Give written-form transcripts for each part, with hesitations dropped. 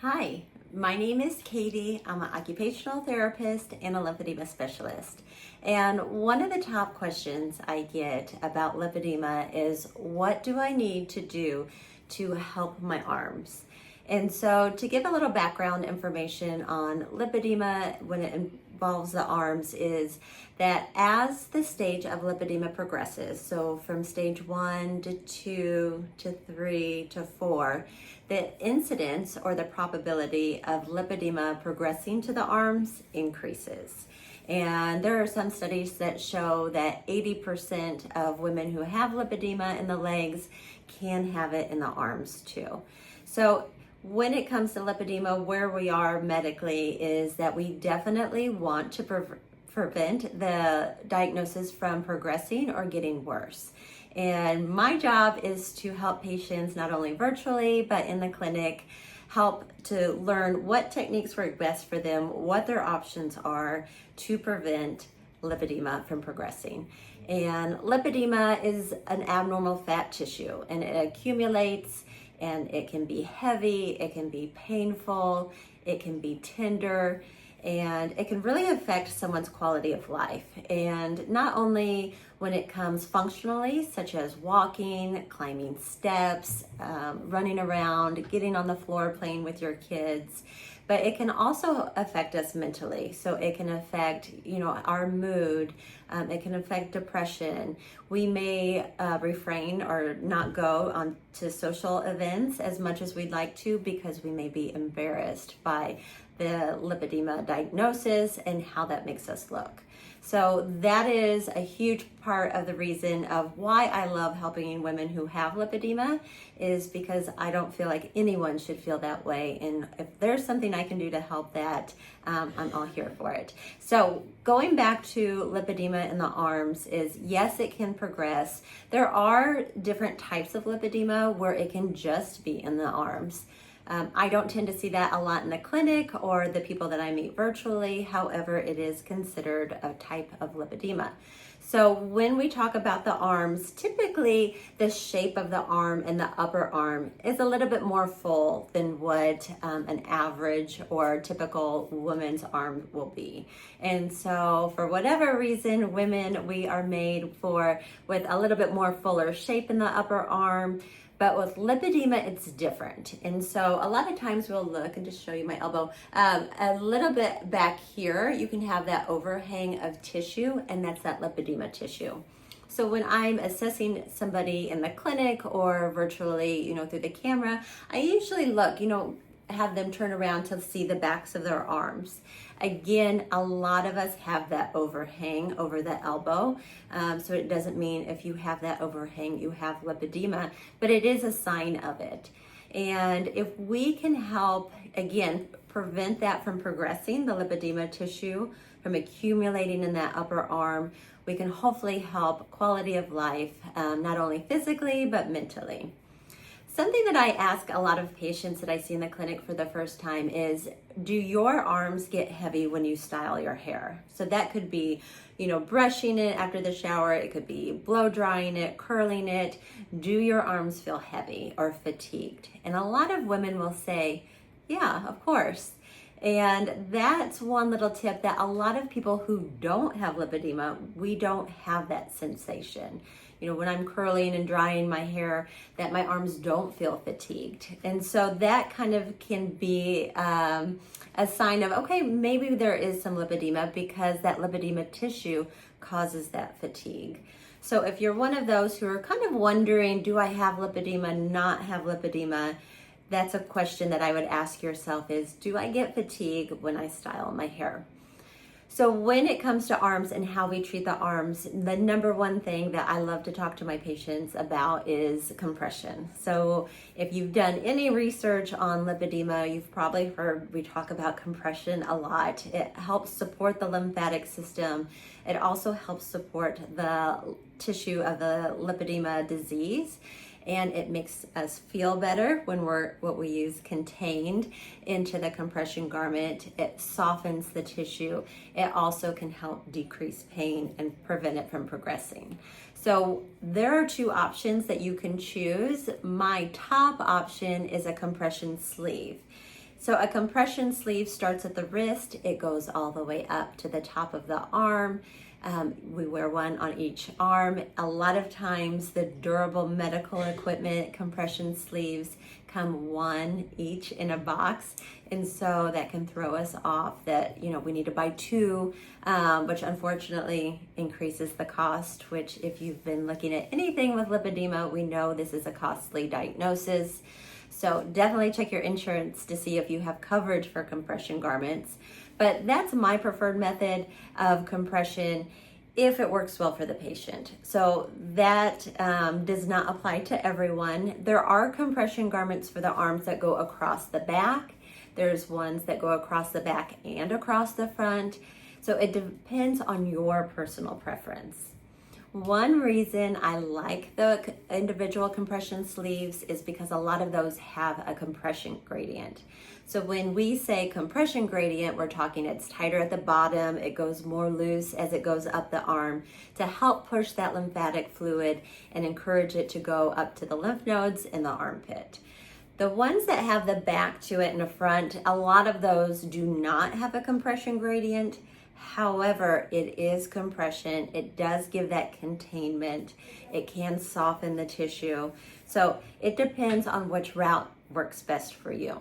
Hi, my name is Katie. I'm an occupational therapist and a lipedema specialist. And one of the top questions I get about lipedema is, what do I need to do to help my arms? And so to give a little background information on lipedema when it involves the arms is that as the stage of lipedema progresses, so from stage 1 to 2 to 3 to 4, the incidence or the probability of lipedema progressing to the arms increases. And there are some studies that show that 80% of women who have lipedema in the legs can have it in the arms too. So when it comes to lipedema, where we are medically is that we definitely want to prevent the diagnosis from progressing or getting worse. And my job is to help patients not only virtually, but in the clinic, help to learn what techniques work best for them, what their options are to prevent lipedema from progressing. And lipedema is an abnormal fat tissue, and it accumulates, and it can be heavy, it can be painful, it can be tender, and it can really affect someone's quality of life. And not only when it comes functionally, such as walking, climbing steps, running around, getting on the floor, playing with your kids, but it can also affect us mentally. So it can affect, our mood. It can affect depression. We may refrain or not go on to social events as much as we'd like to because we may be embarrassed by the lipedema diagnosis and how that makes us look. So that is a huge part of the reason of why I love helping women who have lipedema, is because I don't feel like anyone should feel that way. And if there's something I can do to help that, I'm all here for it. So going back to lipedema in the arms is, yes, it can progress. There are different types of lipedema where it can just be in the arms. I don't tend to see that a lot in the clinic or the people that I meet virtually. However, it is considered a type of lipedema. So when we talk about the arms, typically the shape of the arm and the upper arm is a little bit more full than what an average or typical woman's arm will be. And so for whatever reason, women, we are made with a little bit more fuller shape in the upper arm. But with lipedema, it's different. And so a lot of times we'll look, and just show you my elbow, a little bit back here, you can have that overhang of tissue, and that's that lipedema tissue. So when I'm assessing somebody in the clinic or virtually, through the camera, I usually look, have them turn around to see the backs of their arms. Again, a lot of us have that overhang over the elbow. So it doesn't mean if you have that overhang, you have lipedema, but it is a sign of it. And if we can help, again, prevent that from progressing, the lipedema tissue from accumulating in that upper arm, we can hopefully help quality of life, not only physically, but mentally. Something that I ask a lot of patients that I see in the clinic for the first time is, do your arms get heavy when you style your hair? So that could be, brushing it after the shower. It could be blow drying it, curling it. Do your arms feel heavy or fatigued? And a lot of women will say, yeah, of course. And that's one little tip, that a lot of people who don't have lipedema, we don't have that sensation. When I'm curling and drying my hair, that my arms don't feel fatigued. And so that kind of can be a sign of, okay, maybe there is some lipedema, because that lipedema tissue causes that fatigue. So if you're one of those who are kind of wondering, do I have lipedema, not have lipedema? That's a question that I would ask yourself is, do I get fatigue when I style my hair? So when it comes to arms and how we treat the arms, the number one thing that I love to talk to my patients about is compression. So if you've done any research on lipedema, you've probably heard we talk about compression a lot. It helps support the lymphatic system. It also helps support the tissue of the lipedema disease. And it makes us feel better when what we use contained into the compression garment. It softens the tissue. It also can help decrease pain and prevent it from progressing. So there are two options that you can choose. My top option is a compression sleeve. So a compression sleeve starts at the wrist, it goes all the way up to the top of the arm. We wear one on each arm. A lot of times the durable medical equipment compression sleeves come one each in a box, and so that can throw us off that, we need to buy two, which unfortunately increases the cost, which if you've been looking at anything with lipedema, we know this is a costly diagnosis. So definitely check your insurance to see if you have coverage for compression garments. But that's my preferred method of compression if it works well for the patient. So that does not apply to everyone. There are compression garments for the arms that go across the back. There's ones that go across the back and across the front. So it depends on your personal preference. One reason I like the individual compression sleeves is because a lot of those have a compression gradient. So when we say compression gradient, we're talking it's tighter at the bottom, it goes more loose as it goes up the arm to help push that lymphatic fluid and encourage it to go up to the lymph nodes in the armpit. The ones that have the back to it and the front, a lot of those do not have a compression gradient. However, it is compression. It does give that containment. It can soften the tissue. So it depends on which route works best for you.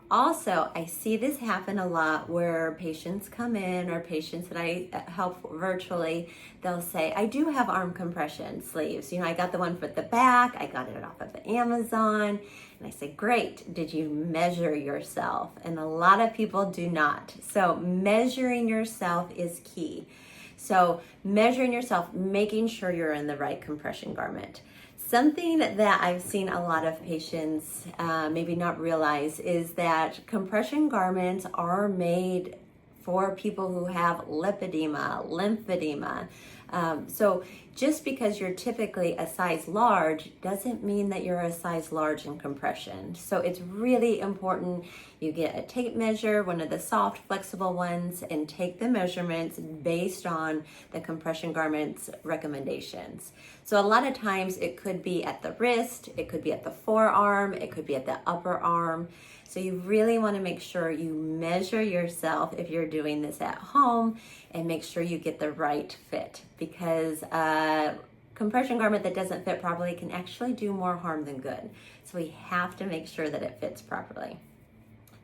Also, I see this happen a lot where patients come in, or patients that I help virtually, they'll say, I do have arm compression sleeves. I got the one for the back, I got it off of Amazon. And I say, great, did you measure yourself? And a lot of people do not. So measuring yourself is key. So measuring yourself, making sure you're in the right compression garment. Something that I've seen a lot of patients maybe not realize is that compression garments are made for people who have lipedema, lymphedema. So just because you're typically a size large doesn't mean that you're a size large in compression. So it's really important you get a tape measure, one of the soft, flexible ones, and take the measurements based on the compression garment's recommendations. So a lot of times it could be at the wrist, it could be at the forearm, it could be at the upper arm. So you really want to make sure you measure yourself if you're doing this at home and make sure you get the right fit, because a compression garment that doesn't fit properly can actually do more harm than good. So we have to make sure that it fits properly.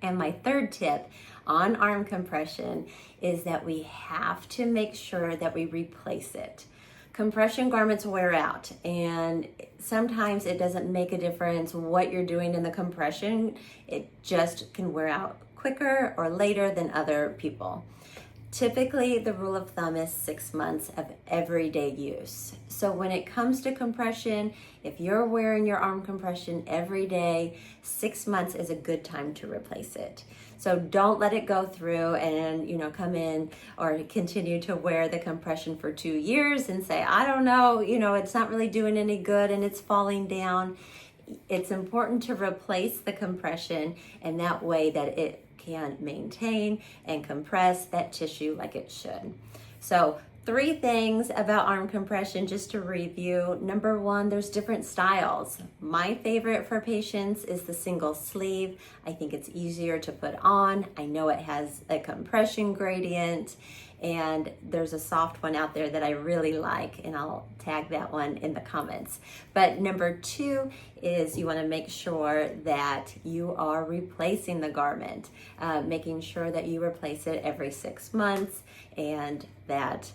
And my third tip on arm compression is that we have to make sure that we replace it. Compression garments wear out, and sometimes it doesn't make a difference what you're doing in the compression. It just can wear out quicker or later than other people. Typically, the rule of thumb is 6 months of everyday use. So when it comes to compression, if you're wearing your arm compression every day, 6 months is a good time to replace it. So don't let it go through and, come in or continue to wear the compression for 2 years and say, I don't know, it's not really doing any good and it's falling down. It's important to replace the compression, and that way that it can maintain and compress that tissue like it should. So 3 things about arm compression just to review. Number 1, there's different styles. My favorite for patients is the single sleeve. I think it's easier to put on. I know it has a compression gradient, and there's a soft one out there that I really like, and I'll tag that one in the comments. But number 2 is you want to make sure that you are replacing the garment, making sure that you replace it every 6 months, and that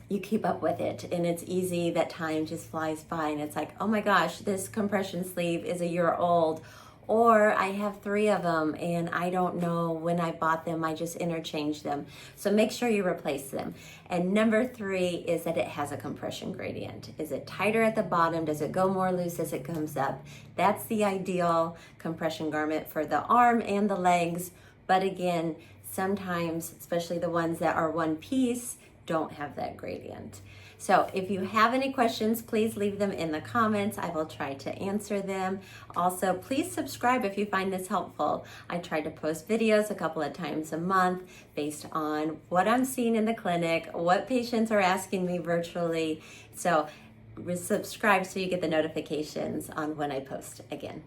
you keep up with it. And it's easy that time just flies by and it's like, oh my gosh, this compression sleeve is a year old, or I have 3 of them and I don't know when I bought them, I just interchanged them. So make sure you replace them. And number 3 is that it has a compression gradient. Is it tighter at the bottom? Does it go more loose as it comes up? That's the ideal compression garment for the arm and the legs. But again, sometimes, especially the ones that are one piece, don't have that gradient. So if you have any questions, please leave them in the comments. I will try to answer them. Also, please subscribe if you find this helpful. I try to post videos a couple of times a month based on what I'm seeing in the clinic, what patients are asking me virtually. So subscribe so you get the notifications on when I post again.